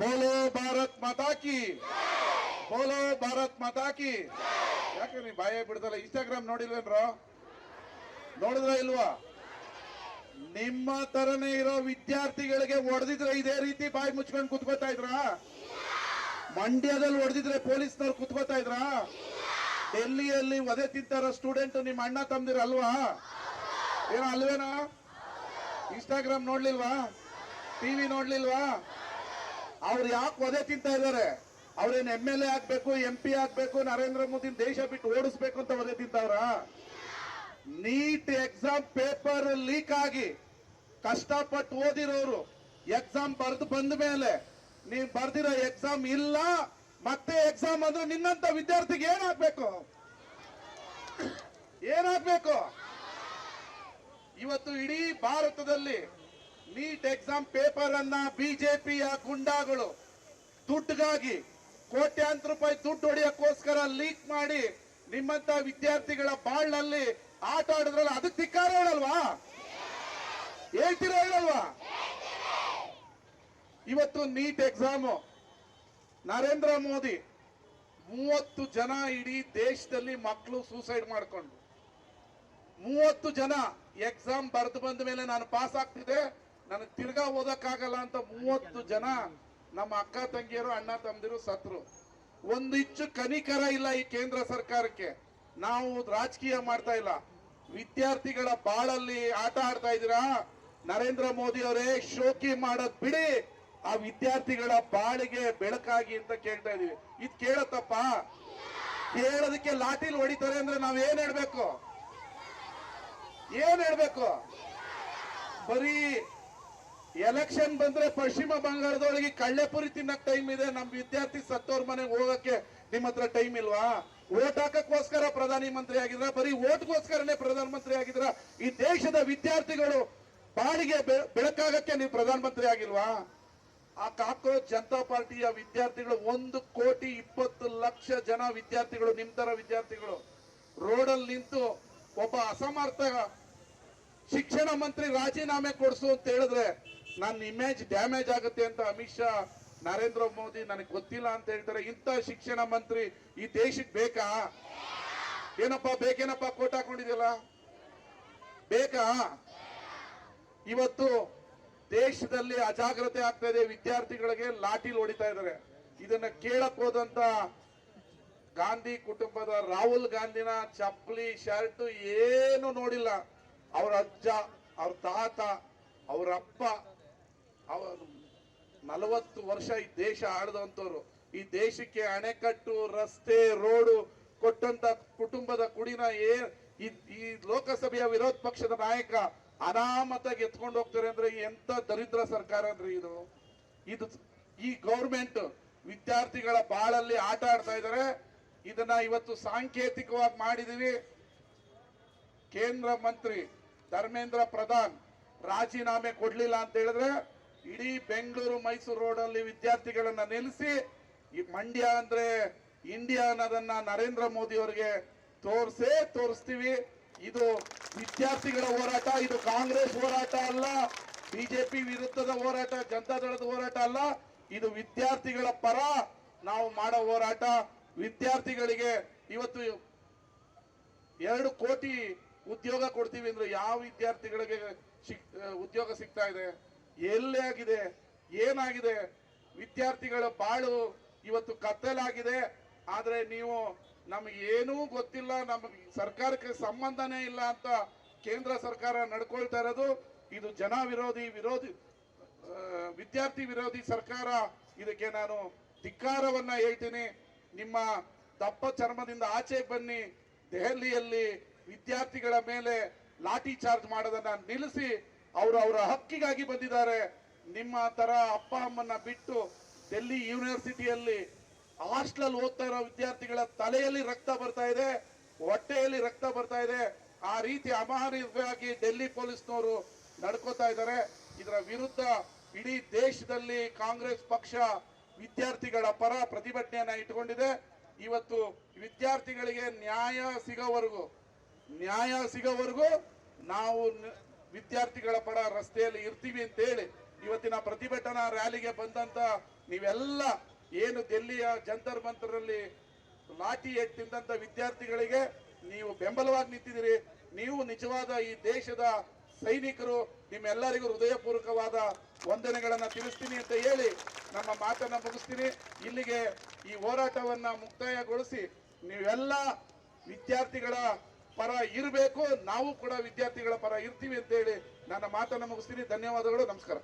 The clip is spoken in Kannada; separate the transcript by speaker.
Speaker 1: ಬೋಲೋ ಭಾರತ್ ಮಾತಾ ಕಿ, ಬೋಲೋ ಭಾರತ್ ಮಾತಾ ಕಿ. ಯಾಕೆ ನೀವು ಬಾಯ ಬಿಡ್ತಲ್ಲ? ಇನ್ಸ್ಟಾಗ್ರಾಮ್ ನೋಡಿಲ್ವೇನ್ರೋ? ನೋಡಿದ್ರ ಇಲ್ವಾ? ನಿಮ್ಮ ತರನೇ ಇರೋ ವಿದ್ಯಾರ್ಥಿಗಳಿಗೆ ಹೊಡೆದಿದ್ರೆ ಇದೇ ರೀತಿ ಬಾಯಿ ಮುಚ್ಕೊಂಡು ಕುತ್ಕೋತಾ ಇದ್ರ? ಮಂಡ್ಯದಲ್ಲಿ ಹೊಡೆದಿದ್ರೆ ಪೊಲೀಸ್ನವ್ರು ಕುತ್ಕೋತಾ ಇದ್ರ? ಡೆಲ್ಲಿಯಲ್ಲಿ ಒದೆ ತಿಂತಾರೋ ಸ್ಟೂಡೆಂಟ್ ನಿಮ್ಮ ಅಣ್ಣ ತಮ್ದಿರ ಅಲ್ವಾ? ಏನೋ ಅಲ್ವೇನೋ? ಇನ್ಸ್ಟಾಗ್ರಾಮ್ ನೋಡ್ಲಿಲ್ವಾ? ಟಿವಿ ನೋಡ್ಲಿಲ್ವಾ? ಅವ್ರು ಯಾಕೆ ಒದೆ ತಿಂತಾ ಇದಾರೆ? ಅವ್ರೇನ್ MLA ಆಗ್ಬೇಕು, MP ಆಗ್ಬೇಕು, ನರೇಂದ್ರ ಮೋದಿ ದೇಶ ಬಿಟ್ಟು ಓಡಿಸ್ಬೇಕು ಅಂತ ಒದೆ ತಿಂತವ್ರ? ನೀಟ್ ಎಕ್ಸಾಮ್ ಪೇಪರ್ ಲೀಕ್ ಆಗಿ ಕಷ್ಟಪಟ್ಟು ಓದಿರೋರು ಎಕ್ಸಾಮ್ ಬರೆದು ಬಂದ ಮೇಲೆ ನೀವು ಬರ್ದಿರೋ ಎಕ್ಸಾಮ್ ಇಲ್ಲ, ಮತ್ತೆ ಎಕ್ಸಾಮ್ ಅಂದ್ರೆ ನಿನ್ನಂತ ವಿದ್ಯಾರ್ಥಿಗೆ ಏನಾಗ್ಬೇಕು? ಏನಾಗ್ಬೇಕು? ಇವತ್ತು ಇಡೀ ಭಾರತದಲ್ಲಿ ನೀಟ್ ಎಕ್ಸಾಮ್ ಪೇಪರ್ ಅನ್ನ ಬಿಜೆಪಿಯ ಗುಂಡಾಗಳು ದುಡ್ಡುಗಾಗಿ ಕೋಟ್ಯಾಂತರ ರೂಪಾಯಿ ದುಡ್ಡು ಹೊಡೆಯಕ್ಕೋಸ್ಕರ ಲೀಕ್ ಮಾಡಿ ನಿಮ್ಮಂತ ವಿದ್ಯಾರ್ಥಿಗಳ ಬಾಳ್ನಲ್ಲಿ ಆಟ ಆಡಿದ್ರಲ್ಲ, ಅದಕ್ಕೆ ಧಿಕ್ಕಾರ ಹೇಳಲ್ವಾ? ಹೇಳ್ತೀರಾ ಹೇಳಲ್ವಾ? ಇವತ್ತು ನೀಟ್ ಎಕ್ಸಾಮ್ ನರೇಂದ್ರ ಮೋದಿ 30 ಜನ ಇಡೀ ದೇಶದಲ್ಲಿ ಮಕ್ಕಳು ಸೂಸೈಡ್ ಮಾಡ್ಕೊಂಡು 30 ಜನ ಎಕ್ಸಾಮ್ ಬರೆದು ಬಂದ ಮೇಲೆ ನಾನು ಪಾಸ್ ಆಗ್ತಿದೆ, ನನಗೆ ತಿರ್ಗಾ ಓದಕ್ಕಾಗಲ್ಲ ಅಂತ 30 ಜನ ನಮ್ಮ ಅಕ್ಕ ತಂಗಿಯರು ಅಣ್ಣ ತಮ್ಮದಿರು ಸತ್ರು. ಒಂದು ಇಂಚು ಕನಿಕರ ಇಲ್ಲ ಈ ಕೇಂದ್ರ ಸರ್ಕಾರಕ್ಕೆ. ನಾವು ರಾಜಕೀಯ ಮಾಡ್ತಾ ಇಲ್ಲ, ವಿದ್ಯಾರ್ಥಿಗಳ ಬಾಳಲ್ಲಿ ಆಟ ಆಡ್ತಾ ಇದ್ದೀರಾ. ನರೇಂದ್ರ ಮೋದಿ ಅವರೇ, ಶೋಕಿ ಮಾಡೋದ್ ಬಿಡಿ, ಆ ವಿದ್ಯಾರ್ಥಿಗಳ ಬಾಳಿಗೆ ಬೆಳಕಾಗಿ ಅಂತ ಕೇಳ್ತಾ ಇದೀವಿ. ಇದು ಕೇಳತ್ತಪ್ಪ? ಕೇಳೋದಕ್ಕೆ ಲಾಠಿಲ್ ಹೊಡಿತಾರೆ ಅಂದ್ರೆ ನಾವ್ ಏನ್ ಹೇಳ್ಬೇಕು? ಏನ್ ಹೇಳ್ಬೇಕು? ಬರೀ ಎಲೆಕ್ಷನ್ ಬಂದ್ರೆ ಪಶ್ಚಿಮ ಬಂಗಾಳದೊಳಗೆ ಕಳ್ಳೆಪುರಿ ತಿನ್ನಕ್ ಟೈಮ್ ಇದೆ, ನಮ್ ವಿದ್ಯಾರ್ಥಿ ಸತ್ತೋರ್ ಮನೆಗೆ ಹೋಗಕ್ಕೆ ನಿಮ್ಮ ಹತ್ರ ಟೈಮ್ ಇಲ್ವಾ? ಓಟ್ ಹಾಕಕ್ಕೋಸ್ಕರ ಪ್ರಧಾನಿ ಮಂತ್ರಿ ಆಗಿದ್ರ? ಬರೀ ಓಟ್ಗೋಸ್ಕರನೇ ಪ್ರಧಾನ ಮಂತ್ರಿ ಆಗಿದ್ರ? ಈ ದೇಶದ ವಿದ್ಯಾರ್ಥಿಗಳು ಬಾಳಿಗೆ ಬೆಳಕಾಗಕ್ಕೆ ನೀವು ಪ್ರಧಾನ ಮಂತ್ರಿ ಆಗಿಲ್ವಾ? ಆ ಕಾಕ್ರೋಚ್ ಜನತಾ ಪಾರ್ಟಿಯ ವಿದ್ಯಾರ್ಥಿಗಳು 1,20,00,000 ಜನ ವಿದ್ಯಾರ್ಥಿಗಳು, ನಿಮ್ ತರ ವಿದ್ಯಾರ್ಥಿಗಳು ರೋಡಲ್ಲಿ ನಿಂತು ಒಬ್ಬ ಅಸಮರ್ಥ ಶಿಕ್ಷಣ ಮಂತ್ರಿ ರಾಜೀನಾಮೆ ಕೊಡಿಸು ಅಂತ ಹೇಳಿದ್ರೆ ನನ್ನ ಇಮೇಜ್ ಡ್ಯಾಮೇಜ್ ಆಗುತ್ತೆ ಅಂತ ಅಮಿತ್ ಶಾ, ನರೇಂದ್ರ ಮೋದಿ ನನಗೆ ಗೊತ್ತಿಲ್ಲ ಅಂತ ಹೇಳ್ತಾರೆ. ಇಂಥ ಶಿಕ್ಷಣ ಮಂತ್ರಿ ಈ ದೇಶಕ್ಕೆ ಬೇಕಾ? ಏನಪ್ಪಾ ಬೇಕೇನಪ್ಪ? ಕೋಟ್ ಹಾಕೊಂಡಿದ್ಯಲ್ಲ, ಬೇಕಾ? ಇವತ್ತು ದೇಶದಲ್ಲಿ ಅಜಾಗ್ರತೆ ಆಗ್ತಾ ಇದೆ, ವಿದ್ಯಾರ್ಥಿಗಳಿಗೆ ಲಾಠಿಲ್ ಹೊಡಿತಾ ಇದ್ದಾರೆ. ಇದನ್ನ ಕೇಳಕ್ ಹೋದಂತ ಗಾಂಧಿ ಕುಟುಂಬದ ರಾಹುಲ್ ಗಾಂಧಿನ ಚಪ್ಪಲಿ ಶರ್ಟ್ ಏನು ನೋಡಿಲ್ಲ. ಅವ್ರ ಅಜ್ಜ, ಅವ್ರ ತಾತ, ಅವ್ರ ಅಪ್ಪ, 40 ವರ್ಷ ಈ ದೇಶ ಆಳದಂತವ್ರು. ಈ ದೇಶಕ್ಕೆ ಅಣೆಕಟ್ಟು, ರಸ್ತೆ, ರೋಡು ಕೊಟ್ಟಂತ ಕುಟುಂಬದ ಕುಡಿನ ಈ ಲೋಕಸಭೆಯ ವಿರೋಧ ಪಕ್ಷದ ನಾಯಕ ಅನಾಮತಾಗಿ ಎತ್ಕೊಂಡು ಹೋಗ್ತಾರೆ ಅಂದ್ರೆ ಎಂತ ದರಿದ್ರ ಸರ್ಕಾರ ಅಂದ್ರೆ ಇದು ಈ ಗೌರ್ಮೆಂಟ್ ವಿದ್ಯಾರ್ಥಿಗಳ ಬಾಳಲ್ಲಿ ಆಟ ಆಡ್ತಾ ಇದ್ದಾರೆ. ಇದನ್ನ ಇವತ್ತು ಸಾಂಕೇತಿಕವಾಗಿ ಮಾಡಿದೀವಿ. ಕೇಂದ್ರ ಮಂತ್ರಿ ಧರ್ಮೇಂದ್ರ ಪ್ರಧಾನ್ ರಾಜೀನಾಮೆ ಕೊಡ್ಲಿಲ್ಲ ಅಂತ ಹೇಳಿದ್ರೆ ಇಡೀ ಬೆಂಗಳೂರು ಮೈಸೂರು ರೋಡ್ ಅಲ್ಲಿ ವಿದ್ಯಾರ್ಥಿಗಳನ್ನ ನಿಲ್ಲಿಸಿ ಈ ಮಂಡ್ಯ ಅಂದ್ರೆ ಇಂಡಿಯಾ ಅನ್ನೋದನ್ನ ನರೇಂದ್ರ ಮೋದಿ ಅವರಿಗೆ ತೋರಿಸ್ತೀವಿ. ಇದು ವಿದ್ಯಾರ್ಥಿಗಳ ಹೋರಾಟ, ಇದು ಕಾಂಗ್ರೆಸ್ ಹೋರಾಟ ಅಲ್ಲ, ಬಿಜೆಪಿ ವಿರುದ್ಧದ ಹೋರಾಟ, ಜನತಾದಳದ ಹೋರಾಟ ಅಲ್ಲ. ಇದು ವಿದ್ಯಾರ್ಥಿಗಳ ಪರ ನಾವು ಮಾಡೋ ಹೋರಾಟ. ವಿದ್ಯಾರ್ಥಿಗಳಿಗೆ ಇವತ್ತು 2 ಕೋಟಿ ಉದ್ಯೋಗ ಕೊಡ್ತೀವಿ ಅಂದ್ರೆ ಯಾವ ವಿದ್ಯಾರ್ಥಿಗಳಿಗೆ ಉದ್ಯೋಗ ಸಿಗ್ತಾ ಇದೆ? ಎಲ್ಲೇ ಆಗಿದೆ? ಏನಾಗಿದೆ? ವಿದ್ಯಾರ್ಥಿಗಳ ಬಾಳು ಇವತ್ತು ಕತ್ತಲಾಗಿದೆ. ಆದ್ರೆ ನೀವು ನಮಗೆ ಏನೂ ಗೊತ್ತಿಲ್ಲ, ನಮಗೆ ಸರ್ಕಾರಕ್ಕೆ ಸಂಬಂಧನೇ ಇಲ್ಲ ಅಂತ ಕೇಂದ್ರ ಸರ್ಕಾರ ನಡ್ಕೊಳ್ತಾ ಇರೋದು. ಇದು ಜನ ವಿರೋಧಿ ವಿದ್ಯಾರ್ಥಿ ವಿರೋಧಿ ಸರ್ಕಾರ. ಇದಕ್ಕೆ ನಾನು ಧಿಕ್ಕಾರವನ್ನ ಹೇಳ್ತೀನಿ. ನಿಮ್ಮ ದಪ್ಪ ಚರ್ಮದಿಂದ ಆಚೆಗೆ ಬನ್ನಿ. ದೆಹಲಿಯಲ್ಲಿ ವಿದ್ಯಾರ್ಥಿಗಳ ಮೇಲೆ ಲಾಠಿ ಚಾರ್ಜ್ ಮಾಡೋದನ್ನ ನಿಲ್ಲಿಸಿ. ಅವರ ಹಕ್ಕಿಗಾಗಿ ಬಂದಿದ್ದಾರೆ. ನಿಮ್ಮ ತರ ಅಪ್ಪ ಅಮ್ಮನ್ನ ಬಿಟ್ಟು ಡೆಲ್ಲಿ ಯೂನಿವರ್ಸಿಟಿಯಲ್ಲಿ ಹಾಸ್ಟೆಲ್ ಓದ್ತಾ ಇರೋ ವಿದ್ಯಾರ್ಥಿಗಳ ತಲೆಯಲ್ಲಿ ರಕ್ತ ಬರ್ತಾ ಇದೆ, ಹೊಟ್ಟೆಯಲ್ಲಿ ರಕ್ತ ಬರ್ತಾ ಇದೆ. ಆ ರೀತಿ ಅಮಾನವೀಯವಾಗಿ ಡೆಲ್ಲಿ ಪೊಲೀಸ್ನವರು ನಡ್ಕೋತಾ ಇದ್ದಾರೆ. ಇದರ ವಿರುದ್ಧ ಇಡೀ ದೇಶದಲ್ಲಿ ಕಾಂಗ್ರೆಸ್ ಪಕ್ಷ ವಿದ್ಯಾರ್ಥಿಗಳ ಪರ ಪ್ರತಿಭಟನೆಯನ್ನ ಇಟ್ಟುಕೊಂಡಿದೆ. ಇವತ್ತು ವಿದ್ಯಾರ್ಥಿಗಳಿಗೆ ನ್ಯಾಯ ಸಿಗೋವರೆಗೂ ನಾವು ವಿದ್ಯಾರ್ಥಿಗಳ ಪರ ರಸ್ತೆಯಲ್ಲಿ ಇರ್ತೀವಿ ಅಂತ ಹೇಳಿ ಇವತ್ತಿನ ಪ್ರತಿಭಟನಾ ರ್ಯಾಲಿಗೆ ಬಂದಂತ ನೀವೆಲ್ಲ ಏನು ದಿಲ್ಲಿಯ ಜಂತರ್ ಮಂತರಲ್ಲಿ ಲಾಠಿ ಎತ್ತಿದಂತ ವಿದ್ಯಾರ್ಥಿಗಳಿಗೆ ನೀವು ಬೆಂಬಲವಾಗಿ ನಿಂತಿದ್ದೀರಿ. ನೀವು ನಿಜವಾದ ಈ ದೇಶದ ಸೈನಿಕರು. ನಿಮ್ಮೆಲ್ಲರಿಗೂ ಹೃದಯಪೂರ್ವಕವಾದ ವಂದನೆಗಳನ್ನ ತಿಳಿಸ್ತೀನಿ ಅಂತ ಹೇಳಿ ನಮ್ಮ ಮಾತನ್ನ ಮುಗಿಸ್ತೀನಿ. ಇಲ್ಲಿಗೆ ಈ ಹೋರಾಟವನ್ನ ಮುಕ್ತಾಯಗೊಳಿಸಿ ನೀವೆಲ್ಲ ವಿದ್ಯಾರ್ಥಿಗಳ ಪರ ಇರಬೇಕು, ನಾವು ಕೂಡ ವಿದ್ಯಾರ್ಥಿಗಳ ಪರ ಇರ್ತೀವಿ ಅಂತ ಹೇಳಿ ನನ್ನ ಮಾತನ್ನ ಮುಗಿಸ್ತೀನಿ. ಧನ್ಯವಾದಗಳು, ನಮಸ್ಕಾರ.